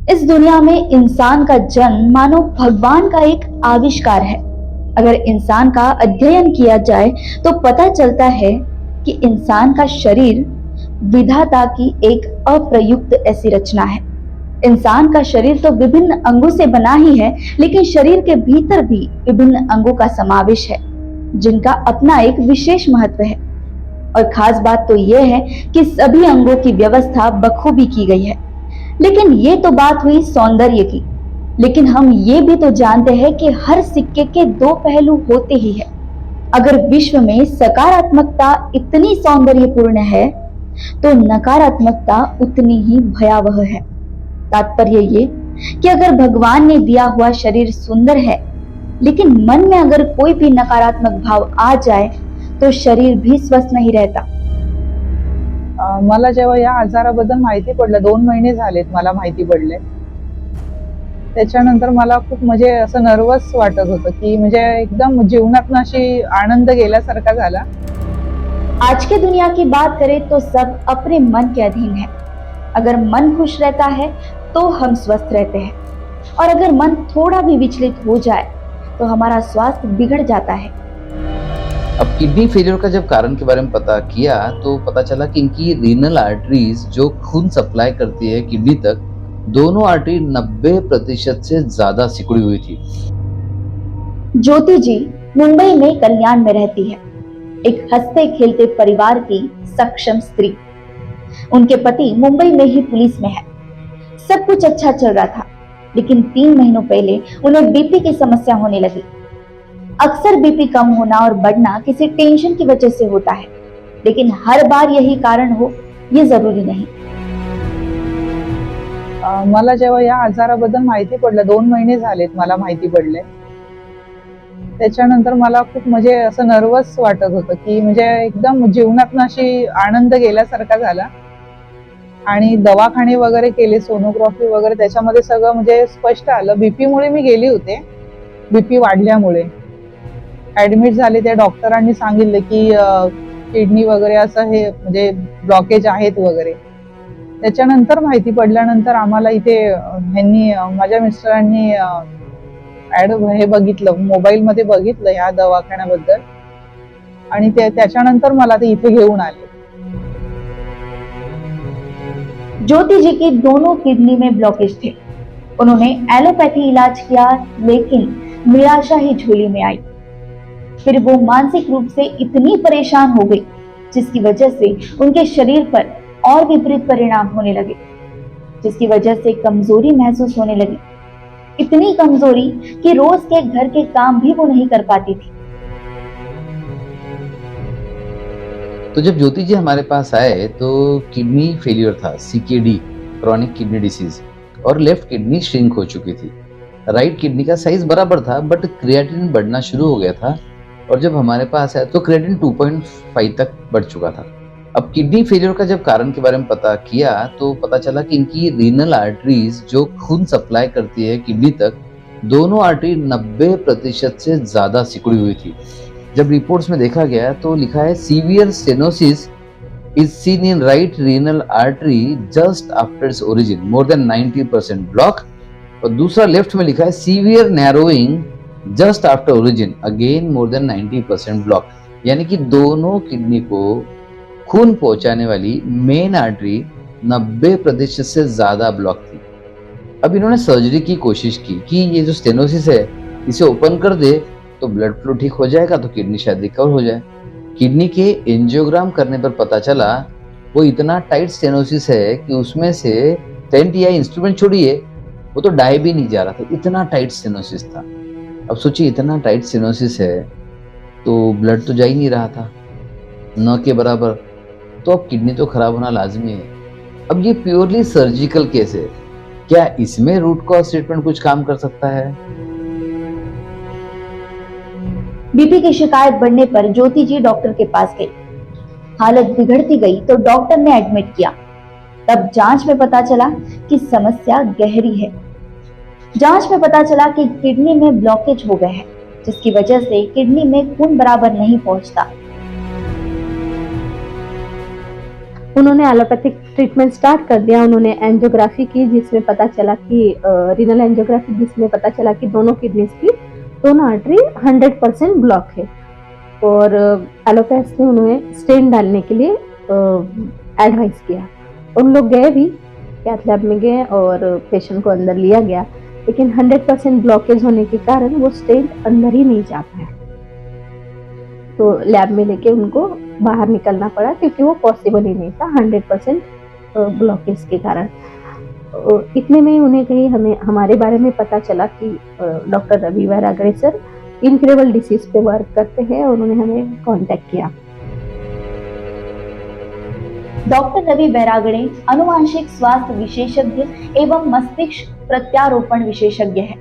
इस दुनिया में इंसान का जन्म मानो भगवान का एक आविष्कार है। अगर इंसान का अध्ययन किया जाए तो पता चलता है कि इंसान का शरीर विधाता की एक अप्रयुक्त ऐसी रचना है। इंसान का शरीर तो विभिन्न अंगों से बना ही है, लेकिन शरीर के भीतर भी विभिन्न अंगों का समावेश है, जिनका अपना एक विशेष महत्व है। और खास बात तो यह है कि सभी अंगों की व्यवस्था बखूबी की गई है। लेकिन ये तो बात हुई सौंदर्य की, लेकिन हम ये भी तो जानते हैं कि हर सिक्के के दो पहलू होते ही है। अगर विश्व में सकारात्मकता इतनी सौंदर्यपूर्ण है तो नकारात्मकता उतनी ही भयावह है। तात्पर्य ये कि अगर भगवान ने दिया हुआ शरीर सुंदर है, लेकिन मन में अगर कोई भी नकारात्मक भाव आ जाए तो शरीर भी स्वस्थ नहीं रहता। मला जेव्हा या आजाराबद्दल माहिती पडलं, 2 महिने झालेत मला माहिती पडले. त्याच्यानंतर मला खूप म्हणजे असं नर्वस वाटत होतं, की म्हणजे एकदम जीवनातनं अशी आनंद गेल्यासारखा झाला. आज की दुनिया की बात करें तो सब अपने मन के अधीन है। अगर मन खुश रहता है तो हम स्वस्थ रहते हैं, और अगर मन थोड़ा भी विचलित हो जाए तो हमारा स्वास्थ्य बिगड़ जाता है। अब किडनी फेलियर का जब कारण के बारे में पता किया तो पता चला कि इनकी रीनल आर्टरीज जो खून सप्लाई करती है किडनी तक, दोनों आर्टरी 90% से ज्यादा सिकुड़ी हुई थी। ज्योति जी मुंबई में कल्याण में रहती है, एक हंसते खेलते परिवार की सक्षम स्त्री। उनके पति मुंबई में ही पुलिस में है। सब कुछ अच्छा चल रहा था, लेकिन 3 महीनों पहले उन्हें बीपी की समस्या होने लगी। अक्सर बीपी कम होना और बढ़ना किसी टेंशन की वजह से होता है, लेकिन हर बार यही कारण हो ये जरूरी नहीं। मला जेव्हा या आजाराबद्दल माहिती पडलं, 2 महिने झालेत मला माहिती पडले. त्याच्यानंतर मला खूप म्हणजे असं नर्वस वाटत होतं, की म्हणजे एकदम जीवनातनं अशी आनंद गेल्यासारखा झाला. आणि दवाखाने वगैरे केले, सोनोग्राफी वगैरे, त्याच्यामध्ये सगळं म्हणजे स्पष्ट आलं. बीपीमुळे मी गेली होते, बीपी वाढल्यामुळे ऍडमिट झाले. त्या डॉक्टरांनी सांगितलं की किडनी वगैरे असं हे म्हणजे ब्लॉकेज आहेत वगैरे. त्याच्यानंतर माहिती पडल्यानंतर आम्हाला इथे ह्यांनी माझ्या मिस्टरांनी ऍड हे बघितलं, मोबाईलमध्ये बघितलं ह्या दवाखान्याबद्दल, आणि त्याच्यानंतर मला ते इथे घेऊन आले. ज्योति जी की दोनों किडनी में ब्लॉकेज थे। उन्होंने एलोपैथी इलाज किया, लेकिन निराशा ही झोली में आई। फिर वो मानसिक रूप से इतनी परेशान हो गई, जिसकी वजह से उनके शरीर पर और विपरीत परिणाम होने लगे, जिसकी वजह से कमजोरी महसूस होने लगी। इतनी कमजोरी कि रोज के घर के काम भी वो नहीं कर पाती थी। तो जब ज्योति जी हमारे पास आए तो किडनी फेलियर था, CKD, क्रॉनिक किडनी डिसीज, और लेफ्ट किडनी श्रिंक हो चुकी थी। राइट किडनी का साइज बराबर था, बट क्रिएटिनिन बढ़ना शुरू हो गया था, और जब हमारे पास आया तो क्रिएटिनिन 2.5 तक बढ़ चुका था। अब किडनी फेलियर का जब कारण के बारे में पता किया तो पता चला कि इनकी रीनल आर्टरीज जो खून सप्लाई करती है किडनी तक, दोनों आर्टरी 90% से ज्यादा सिकुड़ी हुई थी। जब रिपोर्ट्स में देखा गया तो लिखा है severe stenosis is seen in right renal artery just after its origin, more than 90% block. और दूसरा लेफ्ट में लिखा है severe narrowing just after origin, again more than 90% block. यानी कि दोनों किडनी को खून पहुंचाने वाली मेन आर्टरी 90% से ज्यादा ब्लॉक थी। अब इन्होंने सर्जरी की कोशिश की कि ये जो स्टेनोसिस है इसे ओपन कर दे तो ब्लड फ्लो ठीक हो जाएगा, तो किडनी शायद रिकवर हो जाए। किडनी के एंजियोग्राम करने पर पता चला वो इतना टाइट स्टेनोसिस है कि उसमें से स्टेंट या इंस्ट्रूमेंट छोड़िए, वो तो डाई भी नहीं जा रहा था, इतना टाइट स्टेनोसिस था। अब सोचिए इतना टाइट स्टेनोसिस है तो ब्लड तो जा ही नहीं रहा था, न के बराबर, तो अब किडनी तो खराब होना लाजमी है। अब ये प्योरली सर्जिकल केस है, क्या इसमें रूट कॉज ट्रीटमेंट कुछ काम कर सकता है? बीपी की शिकायत बढ़ने पर ज्योति जी डॉक्टर के पास गई। हालत बिगड़ती गई तो डॉक्टर ने एडमिट किया। तब जांच में पता चला कि समस्या गहरी है। जांच में पता चला कि किडनी में ब्लॉकेज हो गए हैं, जिसकी वजह से किडनी में खून बराबर नहीं पहुंचता। उन्होंने एलोपैथिक ट्रीटमेंट स्टार्ट कर दिया। उन्होंने एंजियोग्राफी की जिसमें पता चला कि रीनल एंजियोग्राफी जिसमें पता चला कि दोनों किडनीज की दोनों आर्टरी 100% ब्लॉक है। और एलोपैथ ने उन्हें स्टेन डालने के लिए एडवाइस किया। उन लोग गए भी, कैथ लैब में गए और पेशेंट को अंदर लिया गया, लेकिन 100% ब्लॉकेज होने के कारण वो स्टेन अंदर ही नहीं जा पाया। तो लैब में लेके उनको बाहर निकलना पड़ा क्योंकि वो पॉसिबल ही नहीं था 100% ब्लॉकेज के कारण। इतने में ही उन्हें कहीं हमारे बारे में पता चला कि doctor Ravi Bairagade sir incurable disease पे वर्क करते हैं और उन्होंने हमें कांटेक्ट किया। डॉक्टर रवि बैरागड़े अनुवांशिक स्वास्थ्य विशेषज्ञ एवं मस्तिष्क प्रत्यारोपण विशेषज्ञ हैं।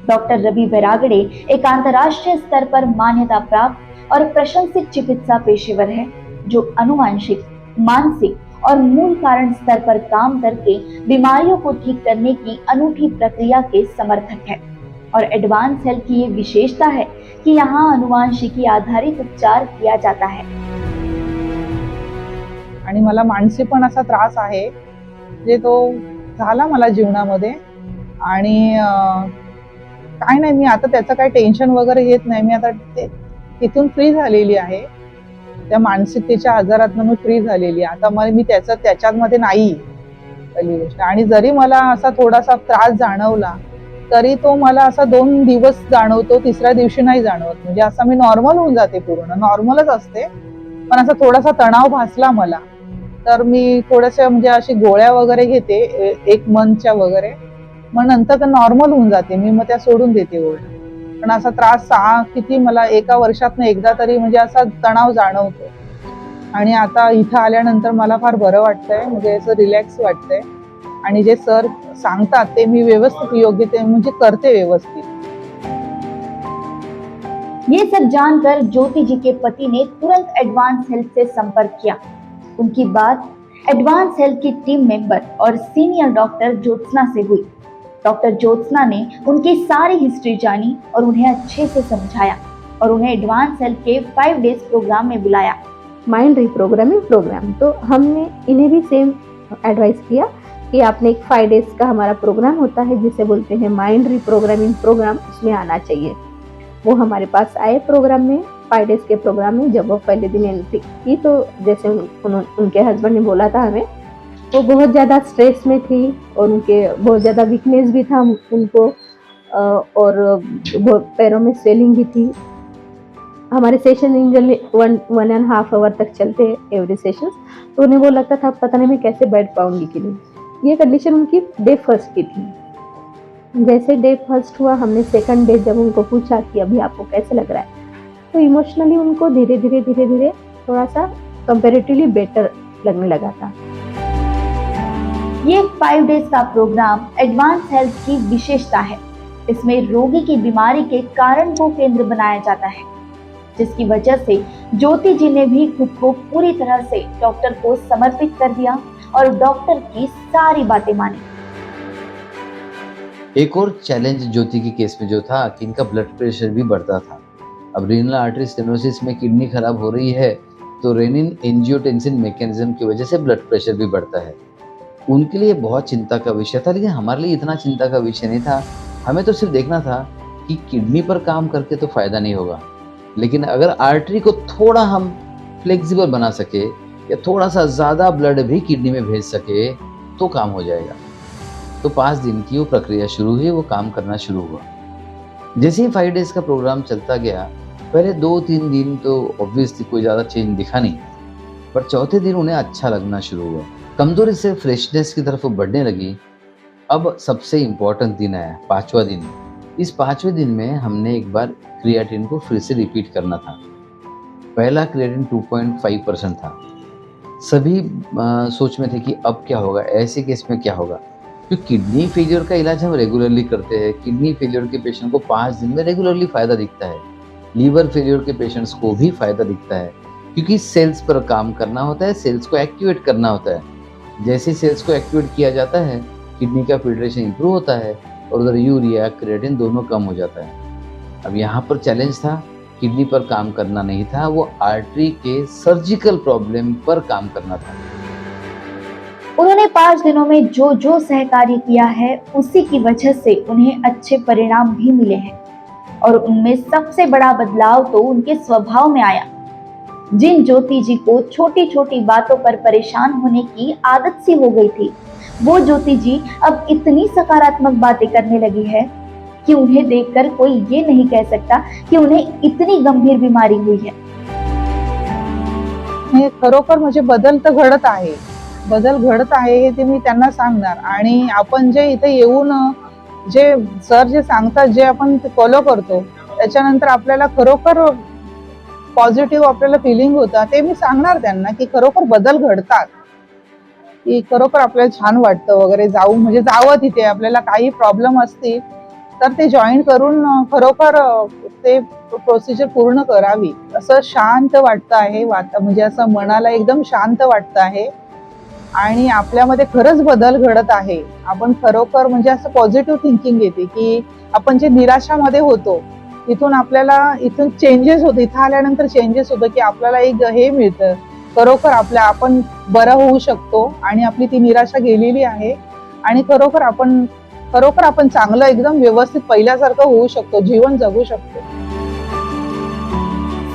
डॉक्टर रवि बैरागड़े एक अंतर्राष्ट्रीय स्तर पर मान्यता प्राप्त और प्रशंसित चिकित्सा पेशेवर है, जो अनुवांशिक, मानसिक और मूल कारण स्तर पर काम करके बीमारियों को ठीक करने की अनूठी प्रक्रिया के समर्थक है। और एडवांस हेल्थ की ये विशेषता है कि यहाँ अनुवांशिकी आधारित उपचार किया जाता है। आणि मला मानसिक पण असा त्रास आहे जे तो झाला मला जीवनामध्ये आणि काय नाही, मी आता त्याचं काही टेन्शन वगैरे घेत नाही। मी आता तिथून फ्री झालेली आहे, त्या मानसिकतेच्या आजारातून मी फ्री झालेली आहे। आता मी त्याच्यामध्ये नाही पहिली गोष्ट। आणि जरी मला असा थोडासा त्रास जाणवला तरी तो मला असा 2 दिवस जाणवतो, तिसऱ्या दिवशी नाही जाणवत। म्हणजे असं मी नॉर्मल होऊन जाते, पूर्ण नॉर्मलच असते। पण असा थोडासा तणाव भासला मला तर मी थोड्याशा म्हणजे अशी गोळ्या वगैरे घेते 1 मंथच्या वगैरे, मग नंतर नॉर्मल होऊन जाते मी, मग त्या सोडून देते गोळ्या। पण असा त्रास किती मला 1 वर्षातनं एकदा तरी म्हणजे असा तणाव जाणवतो। आणि आता इथं आल्यानंतर मला फार बरं वाटतंय, म्हणजे असं रिलॅक्स वाटतंय। आणि जे सर सांगतात ते मी व्यवस्थित योग्य ते म्हणजे करते व्यवस्थित। ये सब जानकर ज्योति जी के पति ने तुरंत एडवांस हेल्थ से संपर्क किया। उनकी बात एडवांस हेल्थ की टीम मेंबर और सीनियर डॉक्टर ज्योत्सना से हुई। डॉक्टर ज्योत्सना ने उनकी सारी हिस्ट्री जानी और उन्हें अच्छे से समझाया और उन्हें एडवांस हेल्थ के 5 डेज प्रोग्राम में बुलाया। माइंड रिप्रोग्रामिंग प्रोग्राम, तो हमने इन्हें भी सेम एडवाइस किया कि आपने एक 5 डेज का हमारा प्रोग्राम होता है जिसे बोलते हैं माइंड रिप्रोग्रामिंग प्रोग्राम, उसमें आना चाहिए। वो हमारे पास आए प्रोग्राम में, 5 डेज के प्रोग्राम में। जब वो पहले दिन एंट्री की तो जैसे उनके हस्बैंड ने बोला था हमें, वो बहुत ज़्यादा स्ट्रेस में थी और उनके बहुत ज़्यादा वीकनेस भी था उनको, और पैरों में स्वेलिंग भी थी। हमारे सेशन यूजुअली 1.5 आवर तक चलते हैं एवरी सेशन, तो उन्हें वो लगता था पता नहीं मैं कैसे बैठ पाऊंगी कि नहीं। ये कंडीशन उनकी डे 1 की थी। जैसे डे 1 हुआ, हमने 2nd डे जब उनको पूछा कि अभी आपको कैसे लग रहा है, तो इमोशनली उनको धीरे धीरे थोड़ा सा कंपेरेटिवली बेटर लगने लगा था। ये 5 डेज का प्रोग्राम एडवांस हेल्थ की विशेषता है। इसमें रोगी की बीमारी के कारण को केंद्र बनाया जाता है, जिसकी वजह से ज्योति जी ने भी खुद को पूरी तरह से डॉक्टर को समर्पित कर दिया और डॉक्टर की सारी बातें मानी। एक और चैलेंज ज्योति के केस में जो था कि इनका ब्लड प्रेशर भी बढ़ता था। अब रीनल आर्टरी स्टेनोसिस में किडनी खराब हो रही है तो रेनिन एंजियोटेंसिन मैकेनिज्म की वजह से ब्लड प्रेशर भी बढ़ता है। उनके लिए बहुत चिंता का विषय था, लेकिन हमारे लिए इतना चिंता का विषय नहीं था। हमें तो सिर्फ देखना था कि किडनी पर काम करके तो फायदा नहीं होगा, लेकिन अगर आर्टरी को थोड़ा हम फ्लेक्सिबल बना सके या थोड़ा सा ज़्यादा ब्लड भी किडनी में भेज सके तो काम हो जाएगा। तो 5 दिन की वो प्रक्रिया शुरू हुई, वो काम करना शुरू हुआ। जैसे ही 5 डेज का प्रोग्राम चलता गया, पहले 2-3 दिन तो ऑब्वियसली कोई ज़्यादा चेंज दिखा नहीं, पर चौथे दिन उन्हें अच्छा लगना शुरू हुआ। कमजोरी से फ्रेशनेस की तरफ वो बढ़ने लगी। अब सबसे इम्पोर्टेंट दिन आया, 5वां दिन। इस 5वें दिन में हमने एक बार क्रिएटिन को फिर से रिपीट करना था। पहला क्रिएटिन 2.5% था। सभी सोच में थे कि अब क्या होगा, ऐसे केस में क्या होगा, क्योंकि किडनी फेलियर का इलाज हम रेगुलरली करते हैं। किडनी फेलियर के पेशेंट को 5 दिन में रेगुलरली फ़ायदा दिखता है। लीवर फेलियर के पेशेंट्स को भी फ़ायदा दिखता है, क्योंकि सेल्स पर काम करना होता है, सेल्स को एक्टिवेट करना होता है। जैसे सेल्स को एक्टिवेट किया जाता है, किडनी का फिल्ट्रेशन इंप्रूव होता है और उधर यूरिया क्रिएटिन दोनों कम हो जाता है। अब यहाँ पर चैलेंज था, किडनी पर काम करना नहीं था, वो आर्टरी के सर्जिकल प्रॉब्लम पर काम करना था। उन्होंने 5 दिनों में जो जो सहकार्य किया है उसी की वजह से उन्हें अच्छे परिणाम भी मिले हैं। और उनमें सबसे बड़ा बदलाव तो उनके स्वभाव में आया। जिन ज्योति जी को छोटी छोटी बातों पर परेशान होने की आदत सी हो गई थी, वो ज्योति जी अब इतनी सकारात्मक बातें करने लगी है कि उन्हें देखकर कोई ये नहीं कह सकता कि उन्हें इतनी गंभीर बीमारी हुई है। हे खरोखर म्हणजे बदल तर घडत आहे, बदल घडत आहे हे ते मी त्यांना सांगणार. आणि आपण जे इथे येऊन जे सर जे सांगतात, जे आपण फॉलो करतो, त्याच्यानंतर आपल्याला खरोखर पॉझिटिव्ह आपल्याला फिलिंग होतं, ते मी सांगणार त्यांना की खरोखर बदल घडतात, की खरोखर आपल्याला छान वाटतं वगैरे. म्हणजे जावं तिथे, आपल्याला काही प्रॉब्लेम असतील तर ते जॉईन करून खरोखर ते प्रोसिजर पूर्ण करावी. असं शांत वाटतं आहे, म्हणजे असं मनाला एकदम शांत वाटतं आहे आणि आपल्यामध्ये खरंच बदल घडत आहे. आपण खरोखर म्हणजे असं पॉझिटिव्ह थिंकिंग येते की आपण जे निराशामध्ये होतो तिथून आपल्याला इथून चेंजेस होते, इथं आल्यानंतर चेंजेस होतं की आपल्याला एक हे मिळतं, खरोखर आपण बरं होऊ शकतो आणि आपली ती निराशा गेलेली आहे आणि खरोखर आपण चांगलं एकदम व्यवस्थित पहिल्यासारखं होऊ शकतो, जीवन जगू शकतो.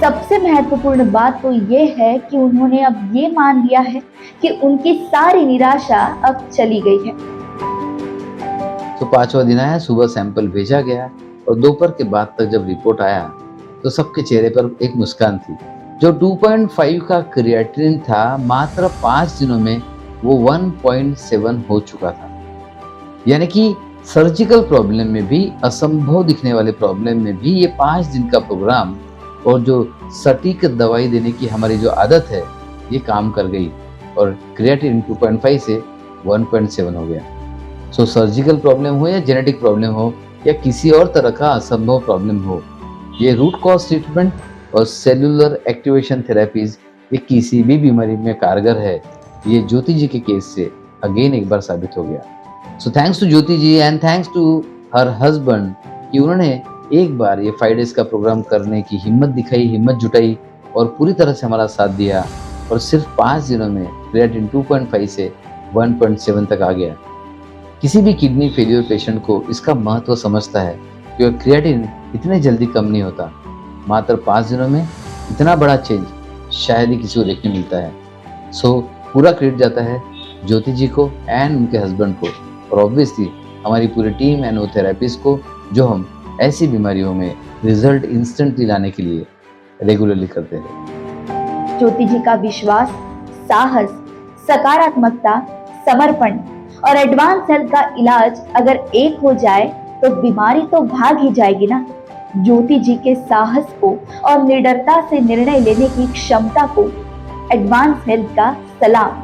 सबसे महत्वपूर्ण बात तो ये है कि उन्होंने अब ये मान लिया है कि उनकी सारी निराशा अब चली गई है। तो 5वां दिन आया, सुबह सैंपल भेजा गया और दोपहर के बाद तक जब रिपोर्ट आया तो सबके चेहरे पर एक मुस्कान थी। जो 2.5 का क्रिएटिनिन था, मात्र 5 दिनों में वो 1.7 हो चुका था। यानी कि सर्जिकल प्रॉब्लम में भी, असंभव दिखने वाले प्रॉब्लम में भी ये 5 दिन का प्रोग्राम और जो सटीक दवाई देने की हमारी जो आदत है, ये काम कर गई और क्रिएटिनिन 2.5 से 1.7 हो गया। सो सर्जिकल प्रॉब्लम हो या जेनेटिक प्रॉब्लम हो या किसी और तरह का असंभव प्रॉब्लम हो, ये रूट कॉज ट्रीटमेंट और सेलुलर एक्टिवेशन थेरेपीज ये किसी भी बीमारी में कारगर है। ये ज्योति जी के केस से अगेन एक बार साबित हो गया। So thanks to Jyoti ji and thanks to her husband कि उन्होंने एक बार ये 5 डेज का प्रोग्राम करने की हिम्मत दिखाई, हिम्मत जुटाई और पूरी तरह से हमारा साथ दिया और सिर्फ 5 दिनों में क्रिएटिनिन 2.5 से 1.7 तक आ गया। किसी भी किडनी फेलियर पेशेंट को इसका महत्व समझता है कि क्रिएटिनिन इतने जल्दी कम नहीं होता। मात्र 5 दिनों में इतना बड़ा चेंज शायद ही किसी को देखने मिलता है। सो पूरा क्रेडिट जाता है ज्योति जी को एंड उनके हस्बैंड को और ऑब्वियसली हमारी पूरी टीम एंड वो थेरेपिस्ट को, जो हम ऐसी बीमारियों में रिजल्ट इंस्टेंटली लाने के लिए रेगुलरली करते हैं। ज्योति जी का विश्वास, साहस, सकारात्मकता, समर्पण और एडवांस हेल्थ का इलाज अगर एक हो जाए तो बीमारी तो भाग ही जाएगी ना। ज्योति जी के साहस को और निडरता से निर्णय लेने की क्षमता को एडवांस हेल्थ का सलाम।